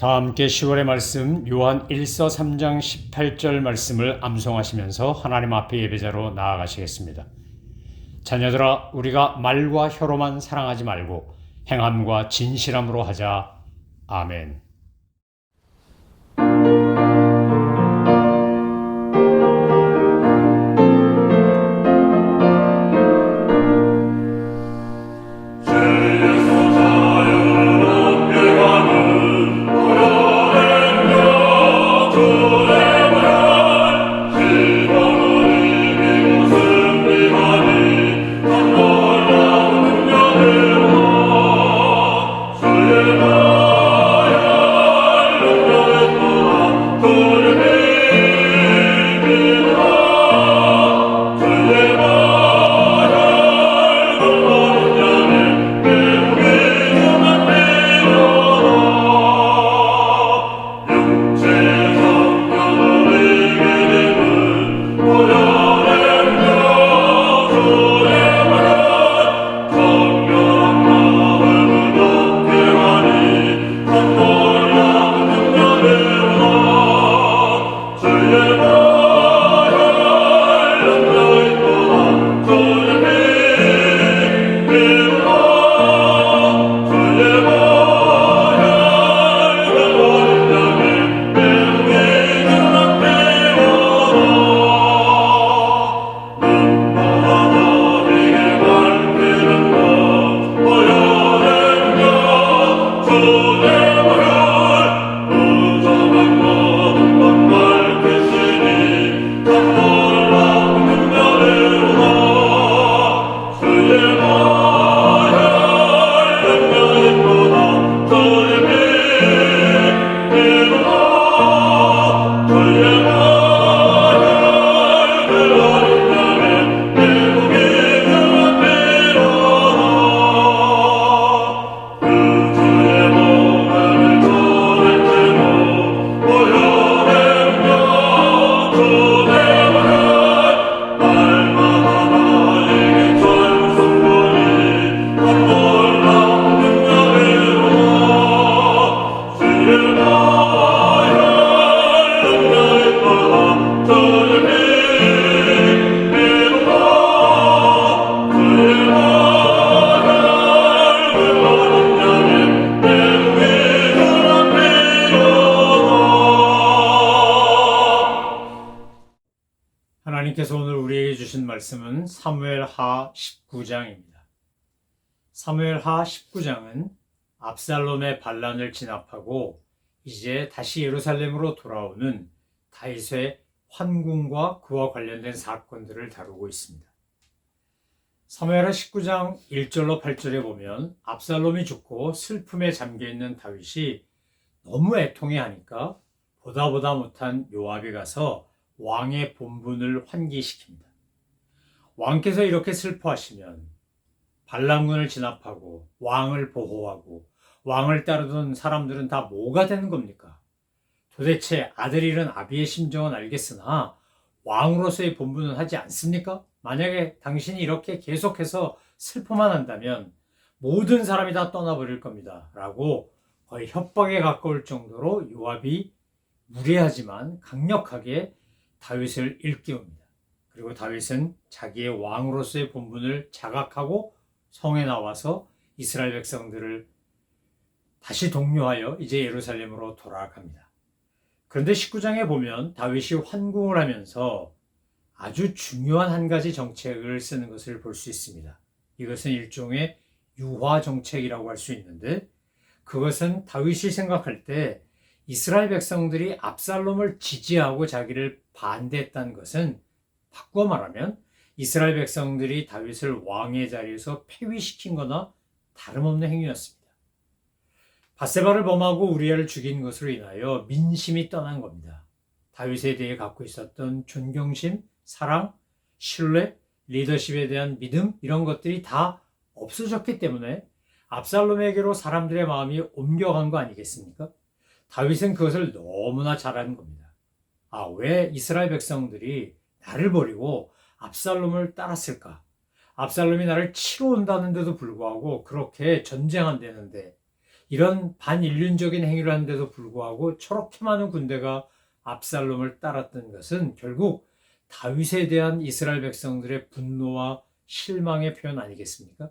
다 함께 10월의 말씀 요한 1서 3장 18절 말씀을 암송하시면서 하나님 앞에 예배자로 나아가시겠습니다. 자녀들아, 우리가 말과 혀로만 사랑하지 말고 행함과 진실함으로 하자. 아멘. 하나님께서 오늘 우리에게 주신 말씀은 사무엘하 19장입니다. 사무엘하 19장은 압살롬의 반란을 진압하고 이제 다시 예루살렘으로 돌아오는 다윗의 환궁과 그와 관련된 사건들을 다루고 있습니다. 사무엘하 19장 1절로 8절에 보면 압살롬이 죽고 슬픔에 잠겨있는 다윗이 너무 애통해하니까 보다 못한 요압이 가서 왕의 본분을 환기시킵니다. 왕께서 이렇게 슬퍼하시면 반란군을 진압하고 왕을 보호하고 왕을 따르던 사람들은 다 뭐가 되는 겁니까? 도대체 아들 잃은 아비의 심정은 알겠으나 왕으로서의 본분은 하지 않습니까? 만약에 당신이 이렇게 계속해서 슬퍼만 한다면 모든 사람이 다 떠나버릴 겁니다. 라고 거의 협박에 가까울 정도로 요압이 무례하지만 강력하게 다윗을 일깨웁니다. 그리고 다윗은 자기의 왕으로서의 본분을 자각하고 성에 나와서 이스라엘 백성들을 다시 독려하여 이제 예루살렘으로 돌아갑니다. 그런데 19장에 보면 다윗이 환궁을 하면서 아주 중요한 한 가지 정책을 쓰는 것을 볼 수 있습니다. 이것은 일종의 유화 정책이라고 할 수 있는데, 그것은 다윗이 생각할 때 이스라엘 백성들이 압살롬을 지지하고 자기를 반대했다는 것은 바꾸어 말하면 이스라엘 백성들이 다윗을 왕의 자리에서 폐위시킨 거나 다름없는 행위였습니다. 밧세바를 범하고 우리아를 죽인 것으로 인하여 민심이 떠난 겁니다. 다윗에 대해 갖고 있었던 존경심, 사랑, 신뢰, 리더십에 대한 믿음, 이런 것들이 다 없어졌기 때문에 압살롬에게로 사람들의 마음이 옮겨간 거 아니겠습니까? 다윗은 그것을 너무나 잘 아는 겁니다. 왜 이스라엘 백성들이 나를 버리고 압살롬을 따랐을까? 압살롬이 나를 치러 온다는데도 불구하고 그렇게 전쟁한다는데 이런 반인륜적인 행위를 하는데도 불구하고 저렇게 많은 군대가 압살롬을 따랐던 것은 결국 다윗에 대한 이스라엘 백성들의 분노와 실망의 표현 아니겠습니까?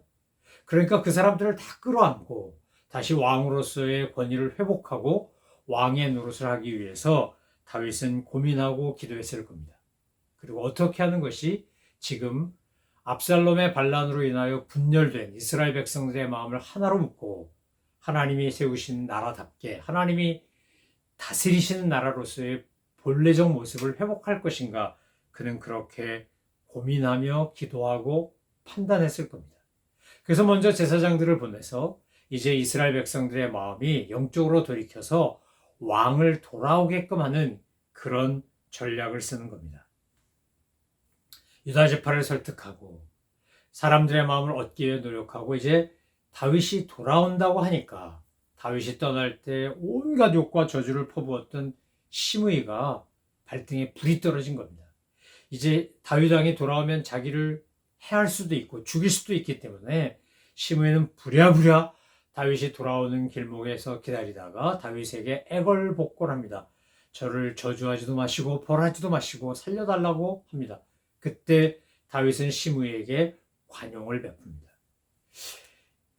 그러니까 그 사람들을 다 끌어안고 다시 왕으로서의 권위를 회복하고 왕의 노릇을 하기 위해서 다윗은 고민하고 기도했을 겁니다. 그리고 어떻게 하는 것이 지금 압살롬의 반란으로 인하여 분열된 이스라엘 백성들의 마음을 하나로 묶고 하나님이 세우신 나라답게 하나님이 다스리시는 나라로서의 본래적 모습을 회복할 것인가, 그는 그렇게 고민하며 기도하고 판단했을 겁니다. 그래서 먼저 제사장들을 보내서 이제 이스라엘 백성들의 마음이 영적으로 돌이켜서 왕을 돌아오게끔 하는 그런 전략을 쓰는 겁니다. 유다 지파를 설득하고 사람들의 마음을 얻기 위해 노력하고 이제 다윗이 돌아온다고 하니까 다윗이 떠날 때 온갖 욕과 저주를 퍼부었던 시므이가 발등에 불이 떨어진 겁니다. 이제 다윗 왕이 돌아오면 자기를 해할 수도 있고 죽일 수도 있기 때문에 시므이는 부랴부랴 다윗이 돌아오는 길목에서 기다리다가 다윗에게 애걸복걸합니다. 저를 저주하지도 마시고 벌하지도 마시고 살려달라고 합니다. 그때 다윗은 시므이에게 관용을 베풉니다.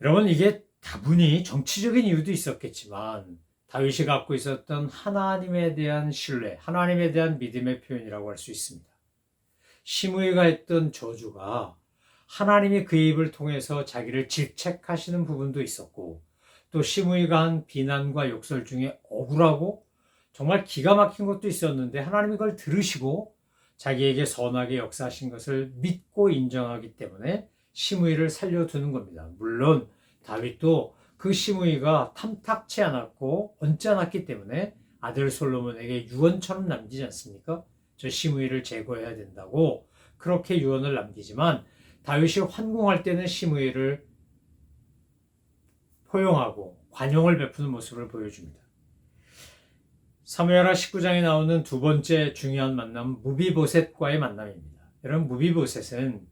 여러분, 이게 다분히 정치적인 이유도 있었겠지만 다윗이 갖고 있었던 하나님에 대한 신뢰, 하나님에 대한 믿음의 표현이라고 할 수 있습니다. 시므이가 했던 저주가 하나님이 그의 입을 통해서 자기를 질책하시는 부분도 있었고, 또 시므이가 한 비난과 욕설 중에 억울하고 정말 기가 막힌 것도 있었는데 하나님이 그걸 들으시고 자기에게 선하게 역사하신 것을 믿고 인정하기 때문에 시므이를 살려두는 겁니다. 물론 다윗도 그 시므이가 탐탁치 않았고 얹지 않았기 때문에 아들 솔로몬에게 유언처럼 남기지 않습니까? 저 시므이를 제거해야 된다고 그렇게 유언을 남기지만 다윗이 환궁할 때는 시므이를 포용하고 관용을 베푸는 모습을 보여줍니다. 사무엘하 19장에 나오는 두 번째 중요한 만남은 무비보셋과의 만남입니다. 여러분, 무비보셋은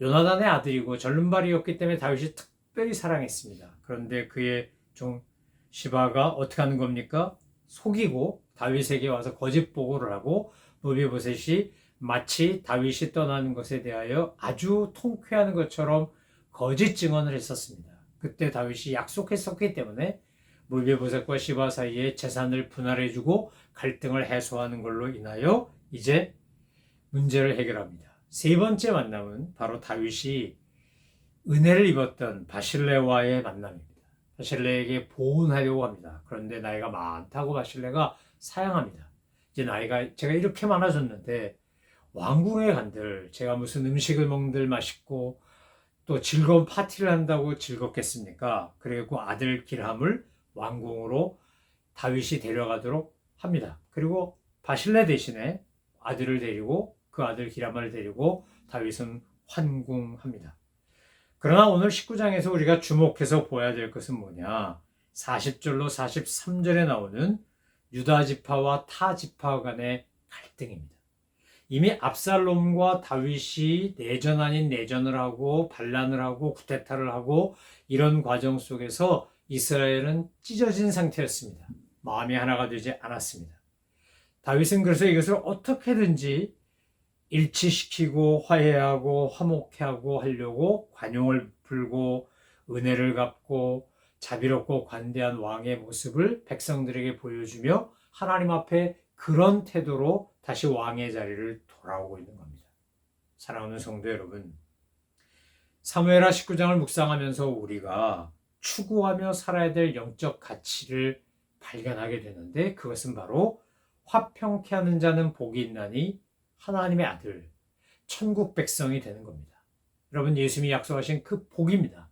요나단의 아들이고 절름발이었기 때문에 다윗이 특별히 사랑했습니다. 그런데 그의 종 시바가 어떻게 하는 겁니까? 속이고 다윗에게 와서 거짓 보고를 하고 무비보셋이 마치 다윗이 떠나는 것에 대하여 아주 통쾌하는 것처럼 거짓 증언을 했었습니다. 그때 다윗이 약속했었기 때문에 무비보셋과 시바 사이에 재산을 분할해주고 갈등을 해소하는 걸로 인하여 이제 문제를 해결합니다. 세 번째 만남은 바로 다윗이 은혜를 입었던 바실레와의 만남입니다. 바실레에게 보은하려고 합니다. 그런데 나이가 많다고 바실레가 사양합니다. 이제 나이가 제가 이렇게 많아졌는데 왕궁에 간들 제가 무슨 음식을 먹는들 맛있고 또 즐거운 파티를 한다고 즐겁겠습니까? 그리고 아들 기람을 왕궁으로 다윗이 데려가도록 합니다. 그리고 바실레 대신에 아들을 데리고 그 아들 기람을 데리고 다윗은 환궁합니다. 그러나 오늘 19장에서 우리가 주목해서 보아야 될 것은 뭐냐? 40절로 43절에 나오는 유다 지파와 타 지파 간의 갈등입니다. 이미 압살롬과 다윗이 내전 아닌 내전을 하고 반란을 하고 쿠데타를 하고 이런 과정 속에서 이스라엘은 찢어진 상태였습니다. 마음이 하나가 되지 않았습니다. 다윗은 그래서 이것을 어떻게든지 일치시키고 화해하고 화목하고 하려고 관용을 풀고 은혜를 갚고 자비롭고 관대한 왕의 모습을 백성들에게 보여주며 하나님 앞에 그런 태도로 다시 왕의 자리를 돌아오고 있는 겁니다. 사랑하는 성도 여러분, 사무엘하 19장을 묵상하면서 우리가 추구하며 살아야 될 영적 가치를 발견하게 되는데 그것은 바로 화평케 하는 자는 복이 있나니 하나님의 아들, 천국 백성이 되는 겁니다. 여러분, 예수님이 약속하신 그 복입니다.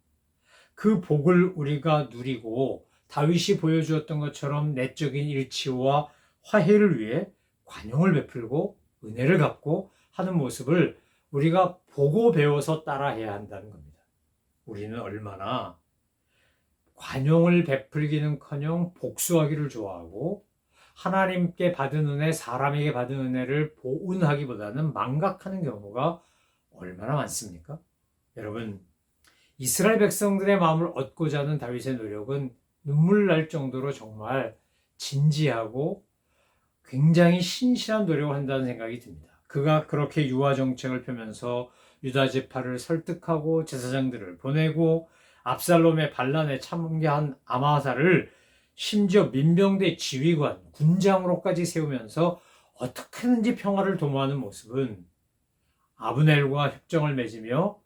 그 복을 우리가 누리고 다윗이 보여주었던 것처럼 내적인 일치와 화해를 위해 관용을 베풀고 은혜를 갚고 하는 모습을 우리가 보고 배워서 따라해야 한다는 겁니다. 우리는 얼마나 관용을 베풀기는커녕 복수하기를 좋아하고 하나님께 받은 은혜, 사람에게 받은 은혜를 보은하기보다는 망각하는 경우가 얼마나 많습니까? 여러분, 이스라엘 백성들의 마음을 얻고자 하는 다윗의 노력은 눈물 날 정도로 정말 진지하고 굉장히 신실한 노력을 한다는 생각이 듭니다. 그가 그렇게 유화 정책을 펴면서 유다 지파를 설득하고 제사장들을 보내고 압살롬의 반란에 참여한 아마사를 심지어 민병대 지휘관, 군장으로까지 세우면서 어떻게든지 평화를 도모하는 모습은 아브넬과 협정을 맺으며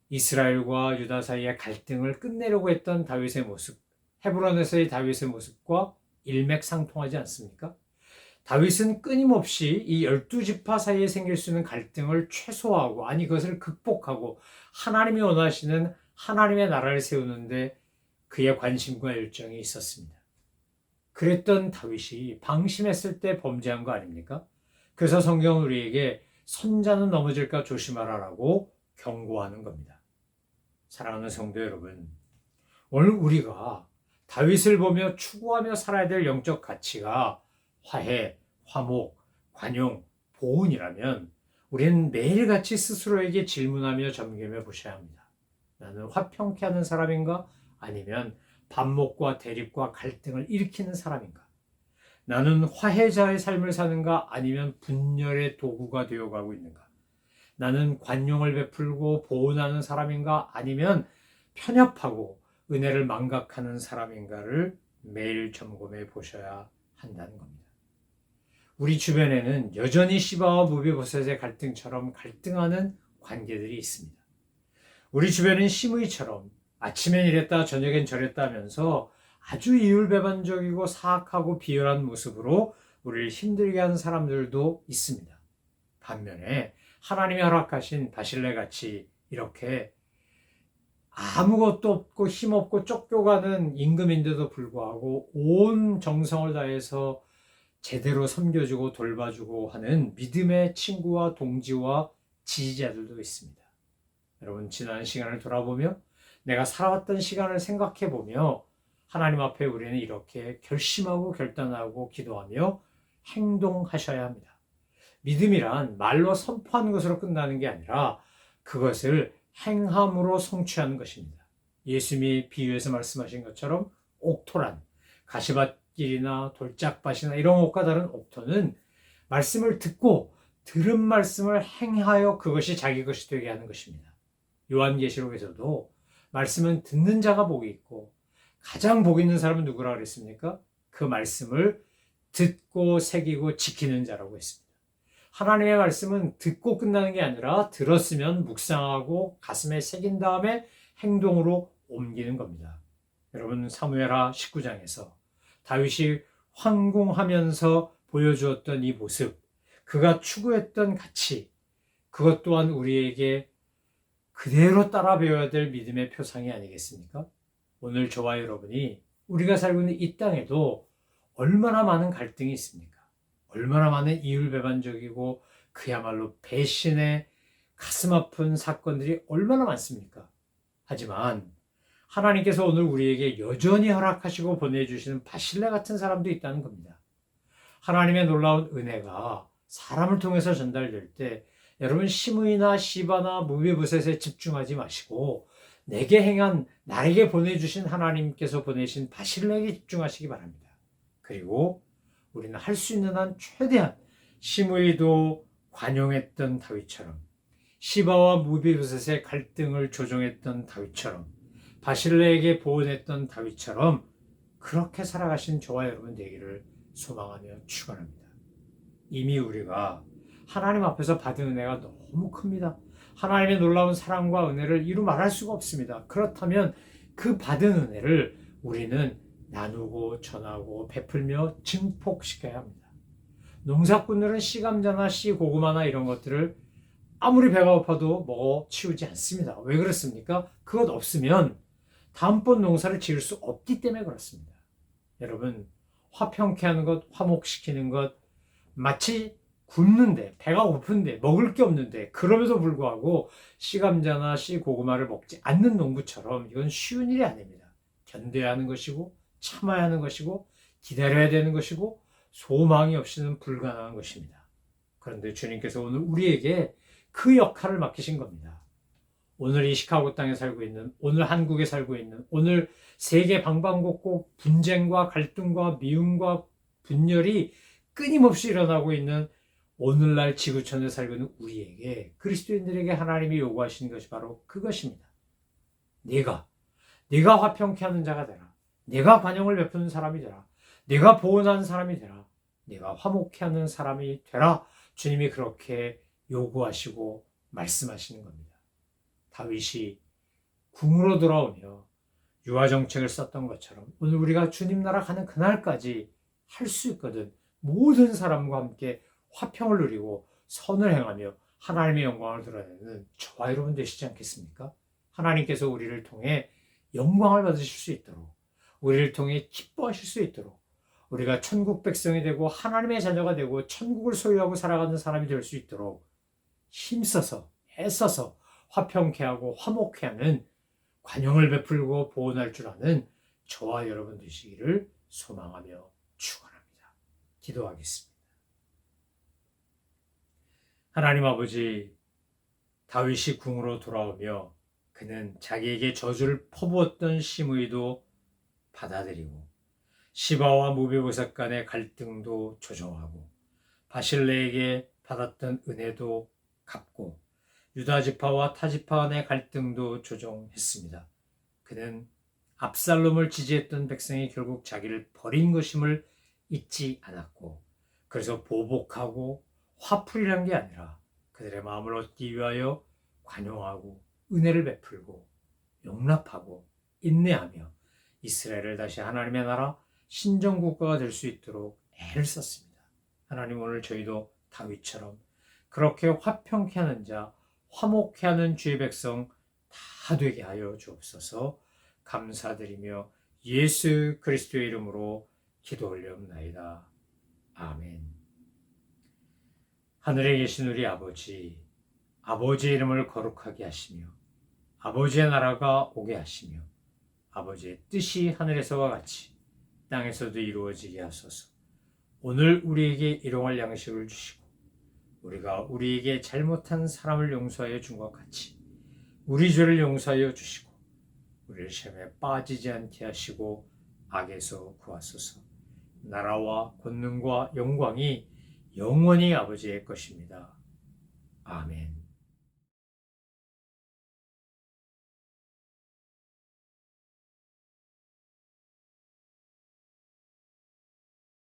이스라엘과 유다 사이의 갈등을 끝내려고 했던 다윗의 모습, 헤브론에서의 다윗의 모습과 일맥상통하지 않습니까? 다윗은 끊임없이 이 12지파 사이에 생길 수 있는 갈등을 최소화하고, 아니 그것을 극복하고 하나님이 원하시는 하나님의 나라를 세우는데 그의 관심과 열정이 있었습니다. 그랬던 다윗이 방심했을 때 범죄한 거 아닙니까? 그래서 성경은 우리에게 선자는 넘어질까 조심하라라고 경고하는 겁니다. 사랑하는 성도 여러분, 오늘 우리가 다윗을 보며 추구하며 살아야 될 영적 가치가 화해, 화목, 관용, 보은이라면 우리는 매일같이 스스로에게 질문하며 점검해 보셔야 합니다. 나는 화평케 하는 사람인가? 아니면 반목과 대립과 갈등을 일으키는 사람인가? 나는 화해자의 삶을 사는가? 아니면 분열의 도구가 되어가고 있는가? 나는 관용을 베풀고 보은하는 사람인가? 아니면 편협하고 은혜를 망각하는 사람인가를 매일 점검해 보셔야 한다는 겁니다. 우리 주변에는 여전히 시바와 무비보셋의 갈등처럼 갈등하는 관계들이 있습니다. 우리 주변은 시므이처럼 아침엔 이랬다 저녁엔 저랬다 하면서 아주 이율배반적이고 사악하고 비열한 모습으로 우리를 힘들게 하는 사람들도 있습니다. 반면에 하나님이 허락하신 바실레같이 이렇게 아무것도 없고 힘없고 쫓겨가는 임금인데도 불구하고 온 정성을 다해서 제대로 섬겨주고 돌봐주고 하는 믿음의 친구와 동지와 지지자들도 있습니다. 여러분, 지난 시간을 돌아보며 내가 살아왔던 시간을 생각해보며 하나님 앞에 우리는 이렇게 결심하고 결단하고 기도하며 행동하셔야 합니다. 믿음이란 말로 선포하는 것으로 끝나는 게 아니라 그것을 행함으로 성취하는 것입니다. 예수님이 비유해서 말씀하신 것처럼 옥토란, 가시밭길이나 돌짝밭이나 이런 것과 다른 옥토는 말씀을 듣고 들은 말씀을 행하여 그것이 자기 것이 되게 하는 것입니다. 요한계시록에서도 말씀은 듣는 자가 복이 있고 가장 복 있는 사람은 누구라 그랬습니까? 그 말씀을 듣고 새기고 지키는 자라고 했습니다. 하나님의 말씀은 듣고 끝나는 게 아니라 들었으면 묵상하고 가슴에 새긴 다음에 행동으로 옮기는 겁니다. 여러분, 사무엘하 19장에서 다윗이 황궁하면서 보여주었던 이 모습, 그가 추구했던 가치, 그것 또한 우리에게 그대로 따라 배워야 될 믿음의 표상이 아니겠습니까? 오늘 저와 여러분이 우리가 살고 있는 이 땅에도 얼마나 많은 갈등이 있습니까? 얼마나 많은 이율배반적이고 그야말로 배신의 가슴 아픈 사건들이 얼마나 많습니까? 하지만 하나님께서 오늘 우리에게 여전히 허락하시고 보내주시는 바실레 같은 사람도 있다는 겁니다. 하나님의 놀라운 은혜가 사람을 통해서 전달될 때 여러분 시므이나 시바나 무비보셋에 집중하지 마시고 내게 행한 나에게 보내주신 하나님께서 보내신 바실레에게 집중하시기 바랍니다. 그리고 우리는 할 수 있는 한 최대한 시므이도 관용했던 다윗처럼 시바와 무비보셋의 갈등을 조정했던 다윗처럼 바실레에게 보은했던 다윗처럼 그렇게 살아가신 저와 여러분 되기를 소망하며 축원합니다. 이미 우리가 하나님 앞에서 받은 은혜가 너무 큽니다. 하나님의 놀라운 사랑과 은혜를 이루 말할 수가 없습니다. 그렇다면 그 받은 은혜를 우리는 나누고 전하고 베풀며 증폭시켜야 합니다. 농사꾼들은 씨감자나 씨고구마나 이런 것들을 아무리 배가 고파도 먹어 치우지 않습니다. 왜 그렇습니까? 그것 없으면 다음번 농사를 지을 수 없기 때문에 그렇습니다. 여러분, 화평케 하는 것, 화목시키는 것, 마치 굶는데, 배가 고픈데, 먹을 게 없는데, 그럼에도 불구하고 씨감자나 씨고구마를 먹지 않는 농부처럼 이건 쉬운 일이 아닙니다. 견뎌야 하는 것이고, 참아야 하는 것이고, 기다려야 되는 것이고, 소망이 없이는 불가능한 것입니다. 그런데 주님께서 오늘 우리에게 그 역할을 맡기신 겁니다. 오늘 이 시카고 땅에 살고 있는, 오늘 한국에 살고 있는, 오늘 세계 방방곡곡 분쟁과 갈등과 미움과 분열이 끊임없이 일어나고 있는 오늘날 지구촌에 살고 있는 우리에게, 그리스도인들에게 하나님이 요구하시는 것이 바로 그것입니다. 네가 화평케 하는 자가 되라. 네가 관용을 베푸는 사람이 되라. 네가 보온하는 사람이 되라. 네가 화목케 하는 사람이 되라. 주님이 그렇게 요구하시고 말씀하시는 겁니다. 다윗이 궁으로 돌아오며 유아정책을 썼던 것처럼 오늘 우리가 주님 나라 가는 그날까지 할 수 있거든. 모든 사람과 함께 화평을 누리고 선을 행하며 하나님의 영광을 드러내는 저와 여러분 되시지 않겠습니까? 하나님께서 우리를 통해 영광을 받으실 수 있도록, 우리를 통해 기뻐하실 수 있도록, 우리가 천국 백성이 되고 하나님의 자녀가 되고 천국을 소유하고 살아가는 사람이 될 수 있도록 힘써서 애써서 화평케 하고 화목케 하는, 관용을 베풀고 보온할 줄 아는 저와 여러분 되시기를 소망하며 축원합니다. 기도하겠습니다. 하나님 아버지, 다윗이 궁으로 돌아오며 그는 자기에게 저주를 퍼부었던 시므이도 받아들이고 시바와 무비보셋 간의 갈등도 조정하고 바실레에게 받았던 은혜도 갚고 유다 지파와 타 지파 간의 갈등도 조정했습니다. 그는 압살롬을 지지했던 백성이 결국 자기를 버린 것임을 잊지 않았고, 그래서 보복하고 화풀이란 게 아니라 그들의 마음을 얻기 위하여 관용하고 은혜를 베풀고 용납하고 인내하며 이스라엘을 다시 하나님의 나라 신정국가가 될 수 있도록 애를 썼습니다. 하나님, 오늘 저희도 다윗처럼 그렇게 화평케 하는 자, 화목케 하는 주의 백성 다 되게 하여 주옵소서. 감사드리며 예수 그리스도의 이름으로 기도 올려옵나이다. 아멘. 하늘에 계신 우리 아버지, 아버지의 이름을 거룩하게 하시며 아버지의 나라가 오게 하시며 아버지의 뜻이 하늘에서와 같이 땅에서도 이루어지게 하소서. 오늘 우리에게 일용할 양식을 주시고 우리가 우리에게 잘못한 사람을 용서하여 준 것 같이 우리 죄를 용서하여 주시고 우리를 시험에 빠지지 않게 하시고 악에서 구하소서. 나라와 권능과 영광이 영원히 아버지의 것입니다. 아멘.